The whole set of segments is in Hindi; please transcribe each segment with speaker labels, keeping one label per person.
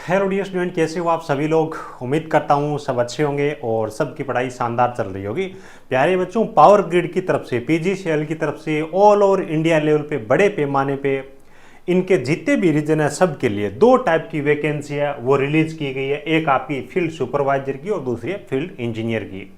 Speaker 1: हेलो डियर स्टूडेंट, कैसे हो आप सभी लोग। उम्मीद करता हूँ सब अच्छे होंगे और सबकी पढ़ाई शानदार चल रही होगी। प्यारे बच्चों, पावर ग्रिड की तरफ से, पीजीसीएल की तरफ से ऑल ओवर इंडिया लेवल पे बड़े पैमाने पे इनके जितने भी रीजन है सब के लिए दो टाइप की वैकेंसी है वो रिलीज की गई है। एक आपकी फील्ड सुपरवाइजर की और दूसरी है फील्ड इंजीनियर की।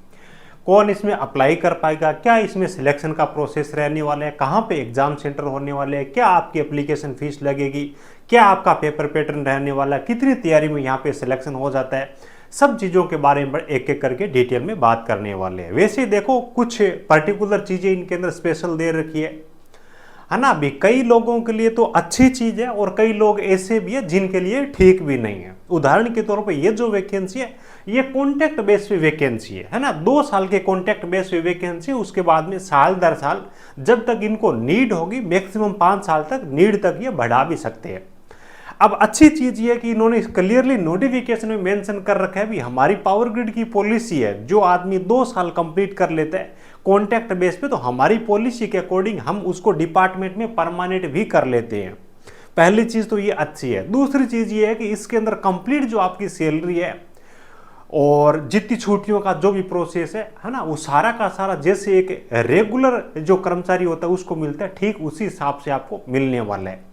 Speaker 1: कौन इसमें अप्लाई कर पाएगा, क्या इसमें सिलेक्शन का प्रोसेस रहने वाला है, कहाँ पे एग्जाम सेंटर होने वाले हैं, क्या आपकी एप्लीकेशन फीस लगेगी, क्या आपका पेपर पैटर्न रहने वाला है, कितनी तैयारी में यहाँ पे सिलेक्शन हो जाता है, सब चीज़ों के बारे में एक एक करके डिटेल में बात करने वाले हैं। वैसे देखो, कुछ पर्टिकुलर चीज़ें इनके अंदर स्पेशल दे रखी है ना। अभी कई लोगों के लिए तो अच्छी चीज है और कई लोग ऐसे भी है जिनके लिए ठीक भी नहीं है। उदाहरण के तौर पे ये जो वैकेंसी है ये कॉन्ट्रैक्ट बेस पे वैकेंसी है ना। 2 साल के कॉन्ट्रैक्ट बेस पे वैकेंसी, उसके बाद में साल दर साल जब तक इनको नीड होगी, मैक्सिमम 5 साल तक नीड तक ये बढ़ा भी सकते हैं। अब अच्छी चीज ये है कि इन्होंने क्लियरली नोटिफिकेशन में मेंशन कर रखा है भी हमारी पावर ग्रिड की पॉलिसी है, जो आदमी 2 साल कंप्लीट कर लेता है कॉन्ट्रैक्ट बेस पे, तो हमारी पॉलिसी के अकॉर्डिंग हम उसको डिपार्टमेंट में परमानेंट भी कर लेते हैं। पहली चीज तो ये अच्छी है। दूसरी चीज ये है कि इसके अंदर कंप्लीट जो आपकी सैलरी है और जितनी छुट्टियों का जो भी प्रोसेस है ना, वो सारा का सारा जैसे एक रेगुलर जो कर्मचारी होता है उसको मिलता है, ठीक उसी हिसाब से आपको मिलने वाला है।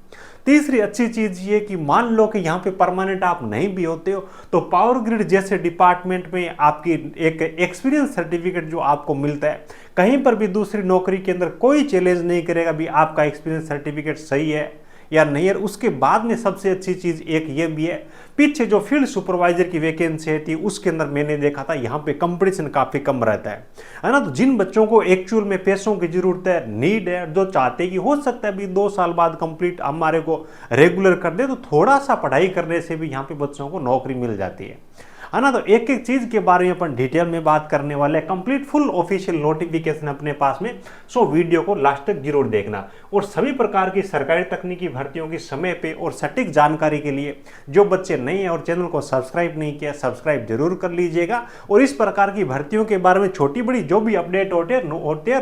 Speaker 1: तीसरी अच्छी चीज ये कि मान लो कि यहाँ पे परमानेंट आप नहीं भी होते हो तो पावर ग्रिड जैसे डिपार्टमेंट में आपकी एक एक्सपीरियंस सर्टिफिकेट जो आपको मिलता है, कहीं पर भी दूसरी नौकरी के अंदर कोई चैलेंज नहीं करेगा भी आपका एक्सपीरियंस सर्टिफिकेट सही है या नहीं है। उसके बाद में सबसे अच्छी चीज एक ये भी है, पीछे जो फील्ड सुपरवाइजर की वैकेंसी थी उसके अंदर मैंने देखा था यहाँ पे कंपटीशन काफी कम रहता है ना। तो जिन बच्चों को एक्चुअल में पैसों की जरूरत है, नीड है, जो चाहते हैं कि हो सकता है भी 2 साल बाद कंप्लीट हमारे को रेगुलर कर दे, तो थोड़ा सा पढ़ाई करने से भी यहाँ पे बच्चों को नौकरी मिल जाती है ना। तो एक एक चीज के बारे में अपन डिटेल में बात करने वाले हैं। कंप्लीट फुल ऑफिशियल नोटिफिकेशन अपने पास में, सो वीडियो को लास्ट तक जरूर देखना। और सभी प्रकार की सरकारी तकनीकी भर्तियों की समय पे और सटीक जानकारी के लिए जो बच्चे नए हैं और चैनल को सब्सक्राइब नहीं किया, सब्सक्राइब जरूर कर लीजिएगा। और इस प्रकार की भर्तियों के बारे में छोटी बड़ी जो भी अपडेट होते हैं,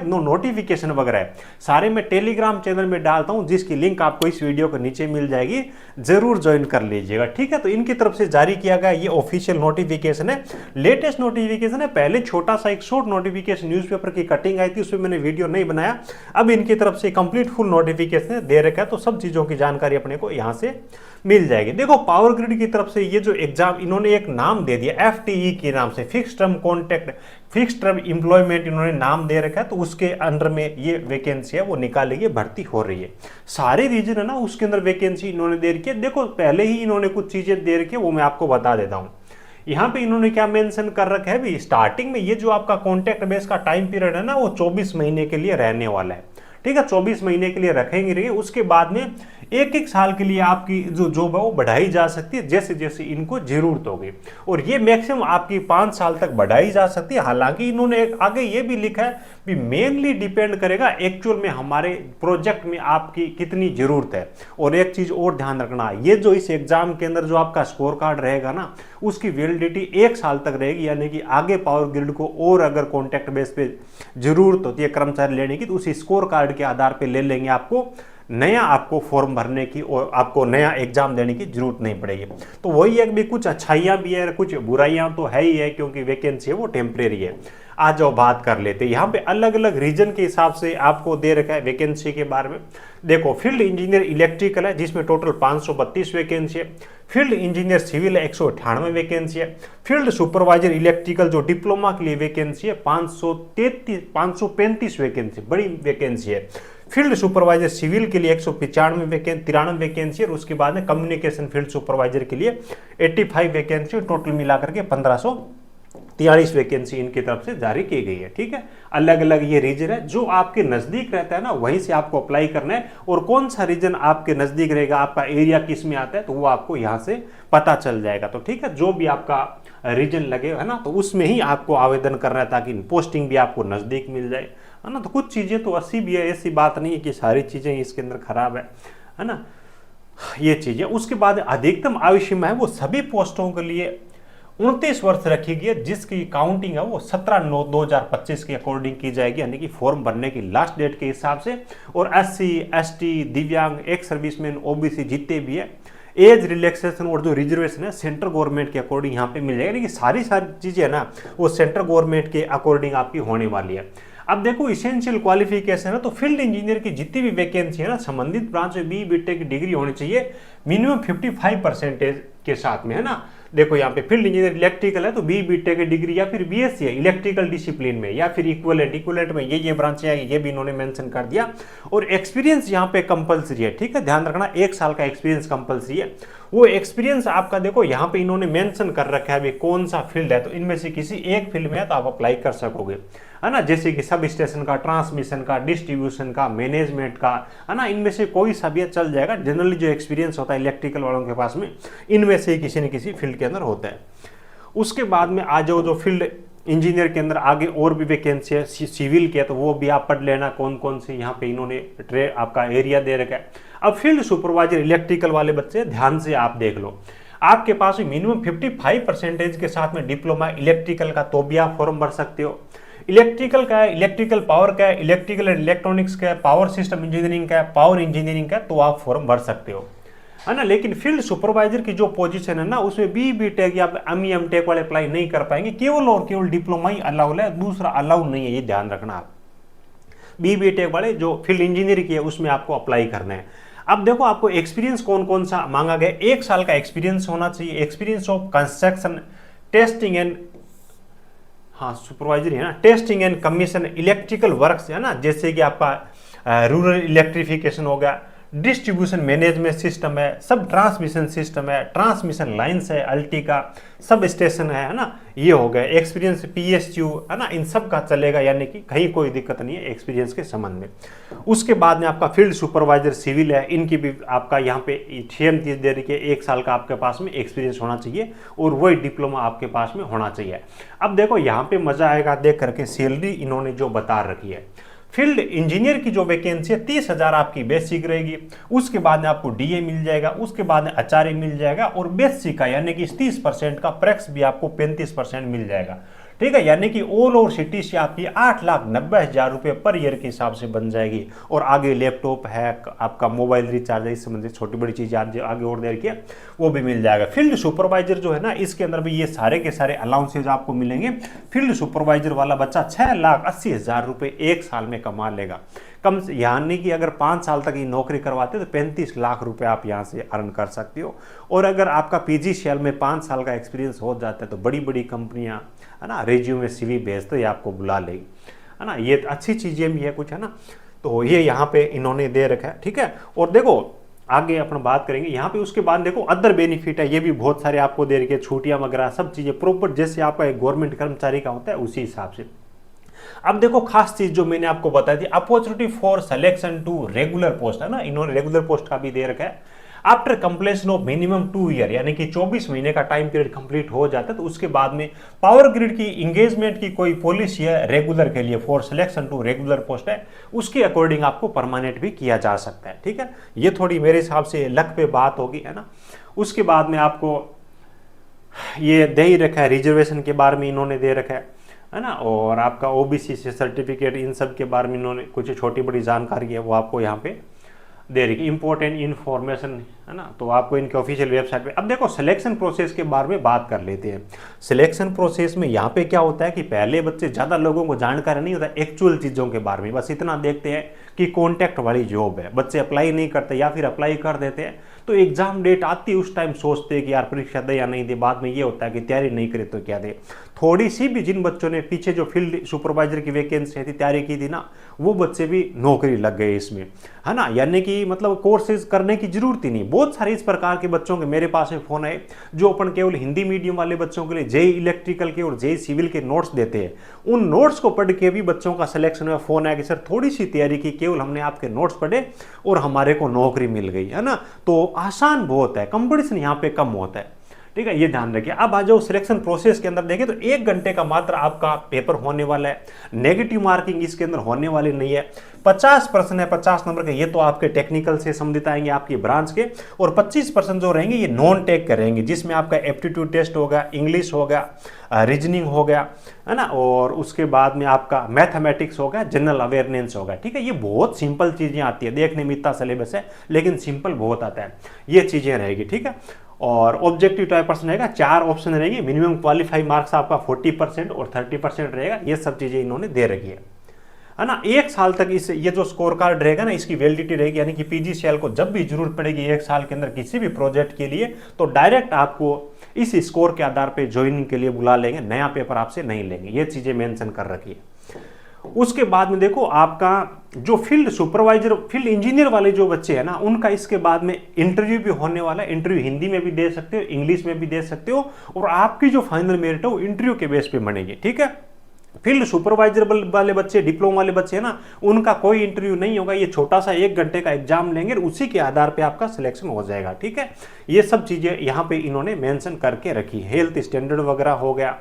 Speaker 1: नोटिफिकेशन वगैरह है, सारे मैं टेलीग्राम चैनल में डालता हूं, जिसकी लिंक आपको इस वीडियो के नीचे मिल जाएगी, जरूर ज्वाइन कर लीजिएगा। ठीक है, तो इनकी तरफ से जारी किया गया ये ऑफिशियल नोटिफिकेशन है, लेटेस्ट नोटिफिकेशन है। पहले छोटा सा एक शॉर्ट नोटिफिकेशन न्यूज़पेपर की कटिंग आई थी, उसमें मैंने वीडियो नहीं बनाया। अब इनकी तरफ से कंप्लीट फुल नोटिफिकेशन दे रखा है, तो सब चीजों की जानकारी अपने को यहां से मिल जाएगी। देखो, पावर ग्रिड की तरफ से ये जो एग्जाम इन्होंने एक नाम दे दिया एफटीई के नाम से, fix term contract, fix term employment इन्होंने नाम दे रखा है। तो उसके अंडर में ये वैकेंसी है वो निकाली गई, भर्ती हो रही है। सारे रीजन है ना उसके अंदर वैकेंसी इन्होंने दे रखी है। देखो, पहले ही इन्होंने कुछ चीजें दे रखी है, वो मैं आपको बता देता हूं। यहाँ पे इन्होंने क्या मेंशन कर रखा है भी, स्टार्टिंग में ये जो आपका कॉन्ट्रैक्ट बेस का टाइम पीरियड है ना, वो 24 महीने के लिए रहने वाला है। ठीक है, 24 महीने के लिए रखेंगे रहिए। उसके बाद में एक एक साल के लिए आपकी जो जॉब है वो बढ़ाई जा सकती है जैसे जैसे इनको जरूरत होगी, और ये मैक्सिमम आपकी 5 साल तक बढ़ाई जा सकती है। हालांकि इन्होंने आगे ये भी लिखा है भी मेनली डिपेंड करेगा एक्चुअल में हमारे प्रोजेक्ट में आपकी कितनी जरूरत है। और एक चीज और ध्यान रखना, ये जो इस एग्जाम के अंदर जो आपका स्कोर कार्ड रहेगा ना, उसकी वैलिडिटी 1 साल तक रहेगी। यानी कि आगे पावर ग्रिड को और अगर कॉन्ट्रैक्ट बेस पे जरूरत होती है कर्मचारी लेने की, तो उसी स्कोर कार्ड के आधार पे ले लेंगे, आपको नया आपको फॉर्म भरने की और आपको नया एग्जाम देने की जरूरत नहीं पड़ेगी। तो वही है भी, कुछ अच्छाइयां भी है, कुछ बुराइयां तो है ही है, क्योंकि वैकेंसी है वो टेम्परेरी है। आज जो बात कर लेते हैं, यहाँ पे अलग अलग रीजन के हिसाब से आपको दे रखा है वैकेंसी के बारे में। देखो, फील्ड इंजीनियर इलेक्ट्रिकल है जिसमें टोटल 532 वैकेंसी है। फील्ड इंजीनियर सिविल है 198 वैकेंसी है। फील्ड सुपरवाइजर इलेक्ट्रिकल जो डिप्लोमा के लिए वैकेंसी है 535 वैकेंसी, बड़ी वैकेंसी है। फील्ड सुपरवाइजर सिविल के लिए 193 वैकेंसी है। और उसके बाद में कम्युनिकेशन फील्ड सुपरवाइजर के लिए 85 वैकेंसी, टोटल मिलाकर के 1543 वैकेंसी इनकी तरफ से जारी की गई है। ठीक है, अलग अलग ये रीजन है, जो आपके नजदीक रहता है ना वहीं से आपको अप्लाई करना है। और कौन सा रीजन आपके नजदीक रहेगा, आपका एरिया किस में आता है, तो वो आपको यहाँ से पता चल जाएगा। तो ठीक है, जो भी आपका रीजन लगे है ना, तो उसमें ही आपको आवेदन करना है ताकि पोस्टिंग भी आपको नजदीक मिल जाए, है ना। तो कुछ चीजें तो अच्छी भी है, ऐसी बात नहीं है कि सारी चीजें इसके अंदर खराब है ना, ये चीजें। उसके बाद अधिकतम आयु सीमा है वो सभी पोस्टों के लिए 29 वर्ष रखी गई है, जिसकी काउंटिंग है वो 17/9/2025 के अकॉर्डिंग की जाएगी, यानी कि फॉर्म भरने की लास्ट डेट के हिसाब से। और SC, ST, दिव्यांग, एक्स सर्विसमैन, OBC जितने भी है एज रिलैक्सेशन और जो रिजर्वेशन है सेंट्रल गवर्नमेंट के अकॉर्डिंग यहाँ पे मिल जाएगा, लेकिन सारी चीज़ें है ना वो सेंट्रल गवर्नमेंट के अकॉर्डिंग आपकी होने वाली है। अब देखो इसेंशियल क्वालिफिकेशन है तो फील्ड इंजीनियर की जितनी भी वैकेंसी है ना संबंधित ब्रांच में BTech की डिग्री होनी चाहिए मिनिमम 55% के साथ में, है ना। देखो यहाँ पे फील्ड इंजीनियर इलेक्ट्रिकल है तो BTech की डिग्री या फिर BSc है इलेक्ट्रिकल डिसिप्लिन में या फिर इक्विवेलेंट में, ये ब्रांचें है, ये भी इन्होंने मेंशन कर दिया। और एक्सपीरियंस यहाँ पे कंपलसरी है, ठीक है, ध्यान रखना 1 साल का एक्सपीरियंस कंपलसरी है। वो एक्सपीरियंस आपका देखो यहाँ पे इन्होंने मेंशन कर रखा है अभी कौन सा फील्ड है, तो इनमें से किसी एक फील्ड में है तो आप अप्लाई कर सकोगे, है ना, जैसे कि सब स्टेशन का, ट्रांसमिशन का, डिस्ट्रीब्यूशन का, मैनेजमेंट का, है ना, इनमें से कोई सा भी चल जाएगा। जनरली जो एक्सपीरियंस होता है इलेक्ट्रिकल वालों के पास में इनमें से किसी न किसी फील्ड के अंदर होता है। उसके बाद में आ जाओ जो फील्ड इंजीनियर के अंदर आगे और भी वैकेंसी है सिविल के, तो वो भी आप पढ़ लेना कौन कौन से यहाँ पे इन्होंने आपका एरिया दे रखा है। अब फील्ड सुपरवाइजर इलेक्ट्रिकल वाले बच्चे ध्यान से आप देख लो, आपके पास मिनिमम 55% के साथ में डिप्लोमा इलेक्ट्रिकल का तो भी आप फॉर्म भर सकते हो। इलेक्ट्रिकल का है, इलेक्ट्रिकल पावर का है, इलेक्ट्रिकल एंड इलेक्ट्रॉनिक्स का है, पावर सिस्टम इंजीनियरिंग का है, पावर इंजीनियरिंग का है, तो आप फॉर्म भर सकते हो, है ना। लेकिन फील्ड सुपरवाइजर की जो पोजीशन है ना उसमें BTech या MTech वाले अप्लाई नहीं कर पाएंगे, केवल और केवल डिप्लोमा ही अलाउ है, दूसरा अलाउ नहीं है, ये ध्यान रखना आप। BTech वाले जो फील्ड इंजीनियर की है उसमें आपको अप्लाई करना है। अब देखो आपको एक्सपीरियंस कौन कौन सा मांगा गया, 1 साल का एक्सपीरियंस होना चाहिए, experience of construction testing and, हाँ सुपरवाइजर है ना, testing and commission electrical works, है ना, जैसे कि आपका रूरल इलेक्ट्रिफिकेशन हो गया, डिस्ट्रीब्यूशन मैनेजमेंट सिस्टम है, सब ट्रांसमिशन सिस्टम है, ट्रांसमिशन लाइन्स है, अल्टी का सब स्टेशन है ना, ये हो गया। एक्सपीरियंस PSU है ना, इन सब का चलेगा, यानी कि कहीं कोई दिक्कत नहीं है एक्सपीरियंस के संबंध में। उसके बाद में आपका फील्ड सुपरवाइजर सिविल है, इनकी भी आपका यहाँ पे सेम चीज दे रही है, 1 साल का आपके पास में एक्सपीरियंस होना चाहिए और वही डिप्लोमा आपके पास में होना चाहिए। अब देखो यहाँ पे मजा आएगा देख करके, सैलरी इन्होंने जो बता रखी है, फील्ड इंजीनियर की जो वैकेंसी है 30,000 आपकी बेसिक रहेगी, उसके बाद में आपको DA मिल जाएगा, उसके बाद में HRA मिल जाएगा और बेसिक का यानी कि 30% का प्रैक्स भी आपको 35% मिल जाएगा, ठीक है, यानी कि ऑल ओवर सिटी से आपकी 8,90,000 रुपये पर ईयर के हिसाब से बन जाएगी। और आगे लैपटॉप है, आपका मोबाइल रिचार्ज है, इस संबंधित छोटी बड़ी चीज़ आगे और देर की वो भी मिल जाएगा। फील्ड सुपरवाइजर जो है ना इसके अंदर भी ये सारे के सारे अलाउंसेज आपको मिलेंगे। फील्ड सुपरवाइजर वाला बच्चा 6,80,000 रुपये 1 साल में कमा लेगा, कम यानी कि अगर 5 साल तक ये नौकरी करवाते तो 35 लाख रुपए आप यहाँ से अर्न कर सकते हो। और अगर आपका PGCL में 5 साल का एक्सपीरियंस हो जाता है तो बड़ी बड़ी कंपनियाँ, है ना, रेज्यूमे CV भेजते ही आपको बुला लेगी, है ना, ये अच्छी चीज़ें भी है कुछ, है ना। तो ये यहाँ पे इन्होंने दे रखा है, ठीक है। और देखो आगे अपन बात करेंगे यहाँ पे, उसके बाद देखो अदर बेनिफिट है, ये भी बहुत सारे आपको दे रखे हैं, छुट्टियाँ वगैरह सब चीज़ें प्रॉपर जैसे आपका एक गवर्नमेंट कर्मचारी का होता है उसी हिसाब से। अब देखो खास चीज जो मैंने आपको बताई थी, opportunity for selection to regular post, है ना, इन्होंने रेगुलर पोस्ट का भी दे रखा है। After completion of minimum 2 year, यानी कि 24 महीने का टाइम पीरियड कंप्लीट हो जाता है तो उसके बाद में पावर ग्रिड की इंगेजमेंट की कोई पॉलिसी है रेगुलर के लिए, for selection to regular post है, उसके अकॉर्डिंग आपको परमानेंट भी किया जा सकता है, ठीक है। ये थोड़ी मेरे हिसाब से लक पे बात होगी, है ना। उसके बाद में आपको ये दे ही रखा है, रिजर्वेशन के बारे में इन्होंने दे रखा है ना, और आपका OBC से सर्टिफिकेट, इन सब के बारे में इन्होंने कुछ छोटी बड़ी जानकारी है वो आपको यहाँ पे दे रही है, इंपॉर्टेंट इन्फॉर्मेशन, है ना, तो आपको इनके ऑफिशियल वेबसाइट पे। अब देखो सिलेक्शन प्रोसेस के बारे में बात कर लेते हैं। सिलेक्शन प्रोसेस में यहाँ पे क्या होता है कि पहले बच्चे ज़्यादा लोगों को जानकारी नहीं होता एक्चुअल चीज़ों के बारे में, बस इतना देखते हैं कि कॉन्टैक्ट वाली जॉब है, बच्चे अप्लाई नहीं करते या फिर अप्लाई कर देते हैं तो एग्जाम डेट आती है उस टाइम सोचते हैं कि यार परीक्षा दे या नहीं दे, बाद में ये होता है कि तैयारी नहीं करे तो क्या दे। थोड़ी सी भी जिन बच्चों ने पीछे जो फील्ड सुपरवाइजर की वैकेंसी थी तैयारी की थी ना, वो बच्चे भी नौकरी लग गए इसमें, है ना, यानी कि मतलब कोर्सेज करने की जरूरत ही नहीं। बहुत सारे इस प्रकार के बच्चों के मेरे पास में फोन आए जो अपन केवल हिंदी मीडियम वाले बच्चों के लिए JEE इलेक्ट्रिकल के और JEE सिविल के नोट्स देते हैं, उन नोट्स को पढ़ के भी बच्चों का सिलेक्शन में फोन आया कि सर थोड़ी सी तैयारी की, केवल हमने आपके नोट्स पढ़े और हमारे को नौकरी मिल गई, है ना। तो आसान बहुत है, कंपटीशन यहाँ पे कम होता है, ठीक है, ये ध्यान रखिए। अब आ जाओ सिलेक्शन प्रोसेस के अंदर देखें तो 1 घंटे का मात्र आपका पेपर होने वाला है। नेगेटिव मार्किंग इसके अंदर होने वाली नहीं है। 50 प्रश्न है, 50 नंबर के, ये तो आपके टेक्निकल से संबंधित आएंगे, आपकी ब्रांच के। और 25% जो रहेंगे ये नॉन टेक के रहेंगे, जिसमें आपका एप्टीट्यूड टेस्ट होगा, इंग्लिश होगा, रीजनिंग हो गया, है ना, और उसके बाद में आपका मैथमेटिक्स होगा, जनरल अवेयरनेस होगा। ठीक है, ये बहुत सिंपल चीजें आती है, देखने में इतना सिलेबस है लेकिन सिंपल बहुत आता है, ये चीजें रहेगी। ठीक है, और ऑब्जेक्टिव टाइप प्रश्न रहेगा, 4 ऑप्शन रहेंगे, मिनिमम क्वालिफाई मार्क्स आपका 40% और 30% रहेगा। ये सब चीजें इन्होंने दे रखी है ना। 1 साल तक इस ये जो स्कोर कार्ड रहेगा ना, इसकी वैलिडिटी रहेगी, यानी कि पीजीसीएल को जब भी जरूरत पड़ेगी 1 साल के अंदर किसी भी प्रोजेक्ट के लिए, तो डायरेक्ट आपको इस स्कोर के आधार पे ज्वाइनिंग के लिए बुला लेंगे, नया पेपर आपसे नहीं लेंगे। ये चीजें मेंशन कर रखी है। उसके बाद में देखो आपका जो फील्ड सुपरवाइजर, फील्ड इंजीनियर वाले जो बच्चे हैं ना, उनका इसके बाद में इंटरव्यू भी होने वाला है। इंटरव्यू हिंदी में भी दे सकते हो, इंग्लिश में भी दे सकते हो, और आपकी जो फाइनल मेरिट है वो इंटरव्यू के बेस पे बनेगी। ठीक है, फील्ड सुपरवाइजर वाले बच्चे, डिप्लोमा वाले बच्चे हैं ना, उनका कोई इंटरव्यू नहीं होगा। ये छोटा सा 1 घंटे का एग्जाम लेंगे और उसी के आधार पे आपका सिलेक्शन हो जाएगा। ठीक है, ये सब चीजें यहाँ पे इन्होंने मेंशन करके रखी। हेल्थ स्टैंडर्ड वगैरह हो गया।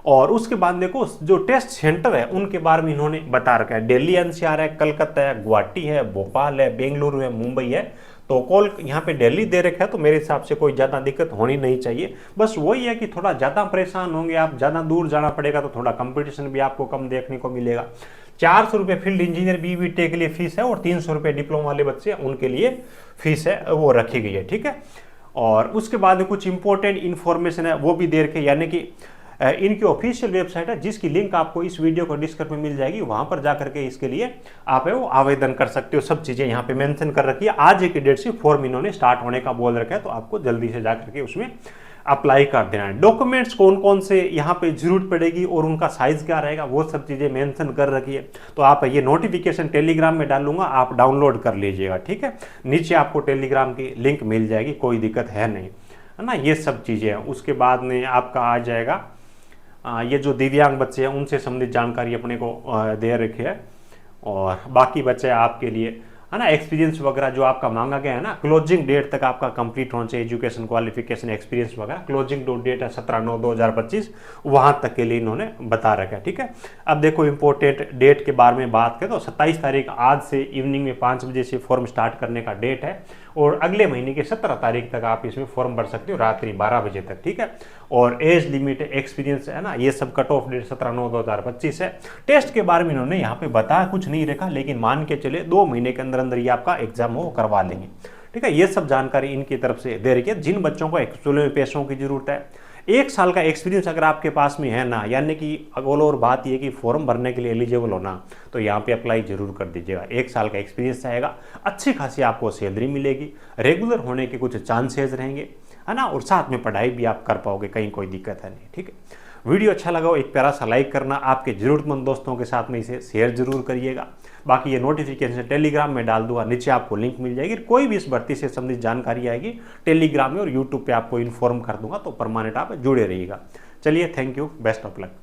Speaker 1: और उसके बाद देखो जो टेस्ट सेंटर है उनके बारे में इन्होंने बता रखा है। दिल्ली एनसीआर है, कलकत्ता है, गुवाहाटी है, भोपाल है, बेंगलुरु है, मुंबई है। तो कॉल यहाँ पे दिल्ली दे रखा है, तो मेरे हिसाब से कोई ज़्यादा दिक्कत होनी नहीं चाहिए। बस वही है कि थोड़ा ज़्यादा परेशान होंगे आप, ज़्यादा दूर जाना पड़ेगा, तो थोड़ा कंपटीशन भी आपको कम देखने को मिलेगा। 400 रुपये फील्ड इंजीनियर बीबीटे के लिए फीस है, और 300 रुपये डिप्लोमा वाले बच्चे उनके लिए फीस है, वो रखी गई है। ठीक है, और उसके बाद कुछ इंपॉर्टेंट इन्फॉर्मेशन है वो भी दे रखे, यानी कि इनकी ऑफिशियल वेबसाइट है, जिसकी लिंक आपको इस वीडियो को डिस्क्रिप्शन में मिल जाएगी। वहां पर जाकर के इसके लिए आप वो आवेदन कर सकते हो। सब चीजें यहाँ पे मेंशन कर रखी है। आज की डेट से फॉर्म इन्होंने स्टार्ट होने का बोल रखा है, तो आपको जल्दी से जाकर के उसमें अप्लाई कर देना है। डॉक्यूमेंट्स कौन कौन से यहाँ पे जरूरत पड़ेगी और उनका साइज क्या रहेगा, वो सब चीजें मेंशन कर रखी है। तो आप ये नोटिफिकेशन टेलीग्राम में डालूंगा, आप डाउनलोड कर लीजिएगा। ठीक है, नीचे आपको टेलीग्राम की लिंक मिल जाएगी, कोई दिक्कत है नहीं, है ना। ये सब चीजें हैं। उसके बाद में आपका आ जाएगा ये जो दिव्यांग बच्चे हैं उनसे संबंधित जानकारी अपने को दे रखी है। और बाकी बच्चे आपके लिए, है ना, एक्सपीरियंस वगैरह जो आपका मांगा गया है ना, क्लोजिंग डेट तक आपका कंप्लीट होना चाहिए, एजुकेशन क्वालिफिकेशन एक्सपीरियंस वगैरह। क्लोजिंग डेट है 17/9/2025, वहां तक के लिए इन्होंने बता रखा है। ठीक है, अब देखो इंपॉर्टेंट डेट के बारे में बात करें तो 27 तारीख आज से इवनिंग में 5 बजे से फॉर्म स्टार्ट करने का डेट है, और अगले महीने की 17 तारीख तक आप इसमें फॉर्म भर सकते हो, रात्रि 12 बजे तक। ठीक है, और एज लिमिट, एक्सपीरियंस, है ना, ये सब कट ऑफ डेट 17/9/2025 है। टेस्ट के बारे में इन्होंने यहाँ पे बताया कुछ नहीं रखा, लेकिन मान के चले 2 महीने के अंदर अंदर ये आपका एग्जाम वो करवा लेंगे। ठीक है, ये सब जानकारी इनकी तरफ से दे रही है। जिन बच्चों को एक्चुअली में पैसों की जरूरत है, 1 साल का एक्सपीरियंस अगर आपके पास में है ना, यानी कि अगोल और बात यह कि फॉर्म भरने के लिए एलिजिबल होना, तो यहाँ पे अप्लाई जरूर कर दीजिएगा। 1 साल का एक्सपीरियंस आएगा, अच्छी खासी आपको सैलरी मिलेगी, रेगुलर होने के कुछ चांसेस रहेंगे, है ना, और साथ में पढ़ाई भी आप कर पाओगे, कहीं कोई दिक्कत है नहीं। ठीक है, वीडियो अच्छा लगा हो एक प्यारा सा लाइक करना, आपके जरूरतमंद दोस्तों के साथ में इसे शेयर जरूर करिएगा। बाकी ये नोटिफिकेशन टेलीग्राम में डाल दूंगा, नीचे आपको लिंक मिल जाएगी। कोई भी इस भर्ती से संबंधित जानकारी आएगी टेलीग्राम में और यूट्यूब पे आपको इन्फॉर्म कर दूंगा, तो परमानेंट आप जुड़े रहिएगा। चलिए, thank you, best of luck.